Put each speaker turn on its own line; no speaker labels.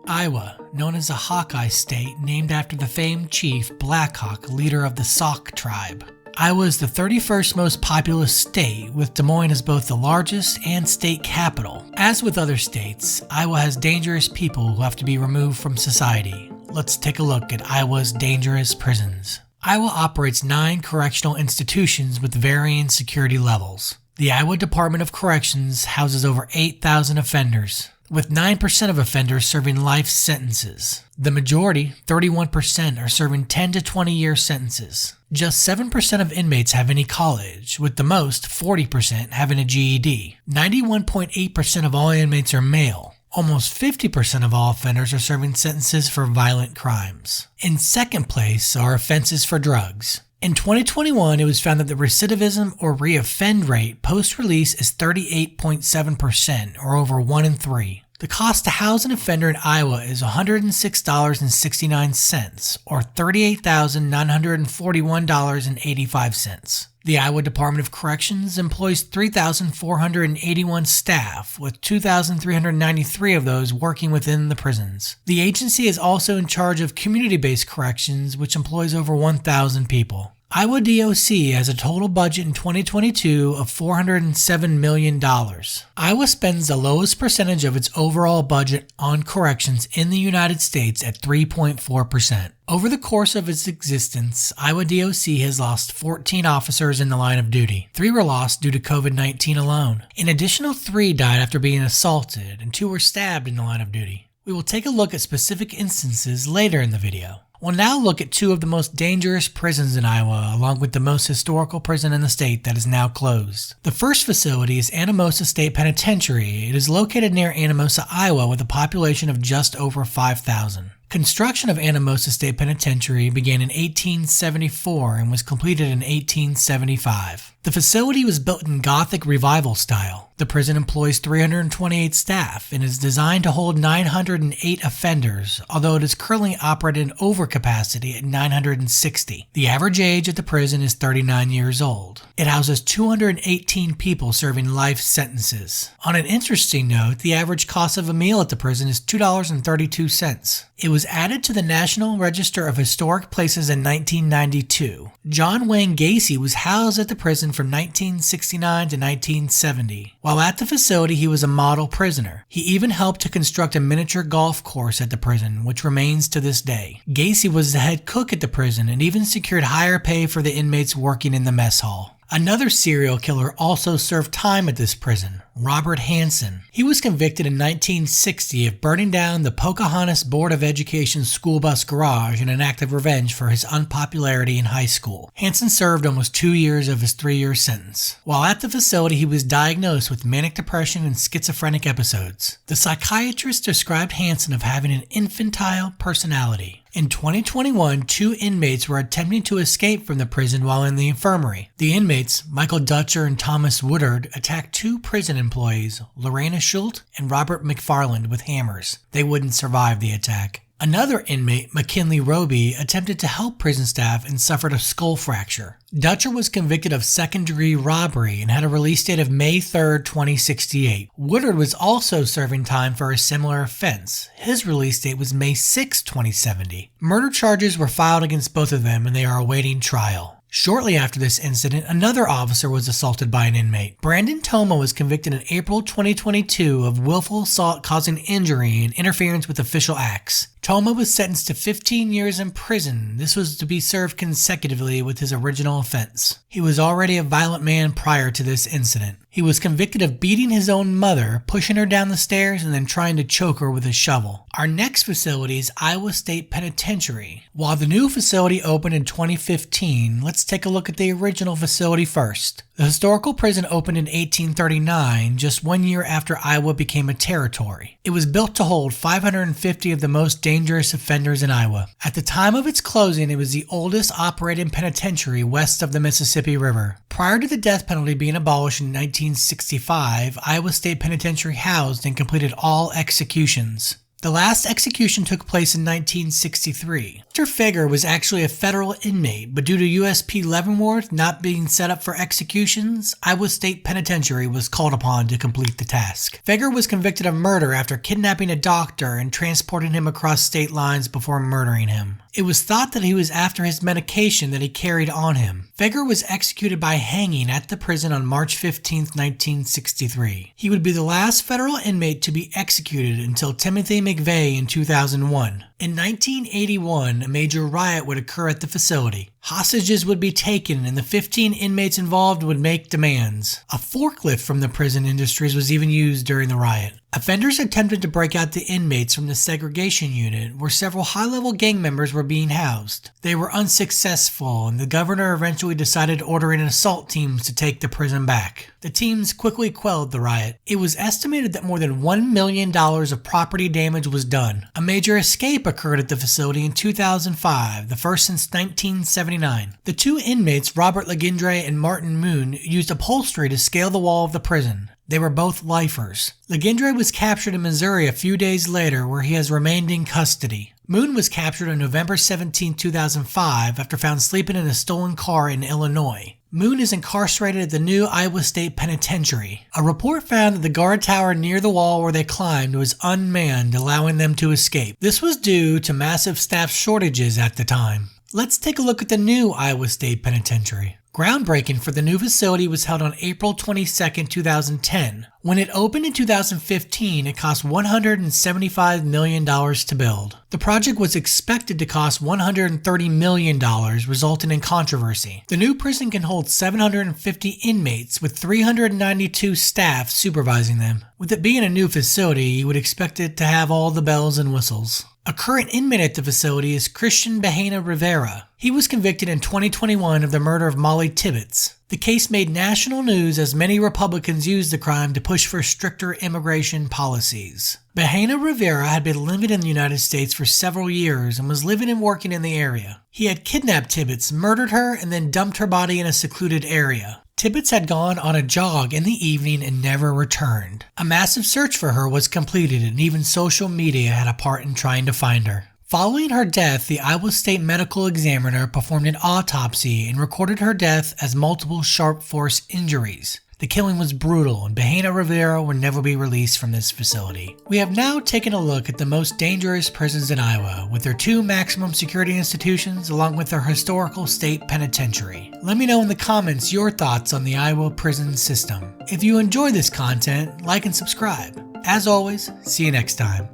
Iowa, known as a Hawkeye state named after the famed chief Blackhawk, leader of the Sauk tribe. Iowa is the 31st most populous state, with Des Moines as both the largest and state capital. As with other states, Iowa has dangerous people who have to be removed from society. Let's take a look at Iowa's dangerous prisons. Iowa operates 9 correctional institutions with varying security levels. The Iowa Department of Corrections houses over 8,000 offenders, with 9% of offenders serving life sentences. The majority, 31%, are serving 10 to 20-year sentences. Just 7% of inmates have any college, with the most, 40%, having a GED. 91.8% of all inmates are male. Almost 50% of all offenders are serving sentences for violent crimes. In second place are offenses for drugs. In 2021, it was found that the recidivism or reoffend rate post-release is 38.7%, or over 1 in 3. The cost to house an offender in Iowa is $106.69, or $38,941.85. The Iowa Department of Corrections employs 3,481 staff, with 2,393 of those working within the prisons. The agency is also in charge of community-based corrections, which employs over 1,000 people. Iowa DOC has a total budget in 2022 of $407 million. Iowa spends the lowest percentage of its overall budget on corrections in the United States at 3.4%. Over the course of its existence, Iowa DOC has lost 14 officers in the line of duty. 3 were lost due to COVID-19 alone. An additional 3 died after being assaulted, and 2 were stabbed in the line of duty. We will take a look at specific instances later in the video. We'll now look at 2 of the most dangerous prisons in Iowa, along with the most historical prison in the state that is now closed. The first facility is Anamosa State Penitentiary. It is located near Anamosa, Iowa, with a population of just over 5,000. Construction of Anamosa State Penitentiary began in 1874 and was completed in 1875. The facility was built in Gothic Revival style. The prison employs 328 staff and is designed to hold 908 offenders, although it is currently operated in overcapacity at 960. The average age at the prison is 39 years old. It houses 218 people serving life sentences. On an interesting note, the average cost of a meal at the prison is $2.32. It was added to the National Register of Historic Places in 1992. John Wayne Gacy was housed at the prison from 1969 to 1970. While at the facility, he was a model prisoner. He even helped to construct a miniature golf course at the prison, which remains to this day. Gacy was the head cook at the prison and even secured higher pay for the inmates working in the mess hall. Another serial killer also served time at this prison, Robert Hansen. He was convicted in 1960 of burning down the Pocahontas Board of Education school bus garage in an act of revenge for his unpopularity in high school. Hansen served almost 2 years of his 3-year sentence. While at the facility, he was diagnosed with manic depression and schizophrenic episodes. The psychiatrist described Hansen of having an infantile personality. In 2021, 2 inmates were attempting to escape from the prison while in the infirmary. The inmates, Michael Dutcher and Thomas Woodard, attacked 2 prison employees, Lorena Schult and Robert McFarland, with hammers. They wouldn't survive the attack. Another inmate, McKinley Roby, attempted to help prison staff and suffered a skull fracture. Dutcher was convicted of second-degree robbery and had a release date of May 3, 2068. Woodard was also serving time for a similar offense. His release date was May 6, 2070. Murder charges were filed against both of them and they are awaiting trial. Shortly after this incident, another officer was assaulted by an inmate. Brandon Toma was convicted in April 2022 of willful assault causing injury and interference with official acts. Toma was sentenced to 15 years in prison. This was to be served consecutively with his original offense. He was already a violent man prior to this incident. He was convicted of beating his own mother, pushing her down the stairs, and then trying to choke her with a shovel. Our next facility is Iowa State Penitentiary. While the new facility opened in 2015, let's take a look at the original facility first. The historical prison opened in 1839, just 1 year after Iowa became a territory. It was built to hold 550 of the most dangerous offenders in Iowa. At the time of its closing, it was the oldest operating penitentiary west of the Mississippi River. Prior to the death penalty being abolished in 1965, Iowa State Penitentiary housed and completed all executions. The last execution took place in 1963. Mr. Feger was actually a federal inmate, but due to USP Leavenworth not being set up for executions, Iowa State Penitentiary was called upon to complete the task. Feger was convicted of murder after kidnapping a doctor and transporting him across state lines before murdering him. It was thought that he was after his medication that he carried on him. Feger was executed by hanging at the prison on March 15, 1963. He would be the last federal inmate to be executed until Timothy McVeigh in 2001. In 1981, a major riot would occur at the facility. Hostages would be taken and the 15 inmates involved would make demands. A forklift from the prison industries was even used during the riot. Offenders attempted to break out the inmates from the segregation unit where several high-level gang members were being housed. They were unsuccessful and the governor eventually decided ordering assault teams to take the prison back. The teams quickly quelled the riot. It was estimated that more than $1 million of property damage was done. A major escape occurred at the facility in 2005, the first since 1979. The two inmates, Robert Legendre and Martin Moon, used upholstery to scale the wall of the prison. They were both lifers. Legendre was captured in Missouri a few days later, where he has remained in custody. Moon was captured on November 17, 2005, after found sleeping in a stolen car in Illinois. Moon is incarcerated at the new Iowa State Penitentiary. A report found that the guard tower near the wall where they climbed was unmanned, allowing them to escape. This was due to massive staff shortages at the time. Let's take a look at the new Iowa State Penitentiary. Groundbreaking for the new facility was held on April 22, 2010. When it opened in 2015, it cost $175 million to build. The project was expected to cost $130 million, resulting in controversy. The new prison can hold 750 inmates with 392 staff supervising them. With it being a new facility, you would expect it to have all the bells and whistles. A current inmate at the facility is Christian Bahena Rivera. He was convicted in 2021 of the murder of Molly Tibbetts. The case made national news as many Republicans used the crime to push for stricter immigration policies. Bahena Rivera had been living in the United States for several years and was living and working in the area. He had kidnapped Tibbetts, murdered her, and then dumped her body in a secluded area. Tibbetts had gone on a jog in the evening and never returned. A massive search for her was completed and even social media had a part in trying to find her. Following her death, the Iowa State Medical Examiner performed an autopsy and recorded her death as multiple sharp force injuries. The killing was brutal and Bahena Rivera will never be released from this facility. We have now taken a look at the most dangerous prisons in Iowa, with their 2 maximum security institutions along with their historical state penitentiary. Let me know in the comments your thoughts on the Iowa prison system. If you enjoy this content, like and subscribe. As always, see you next time.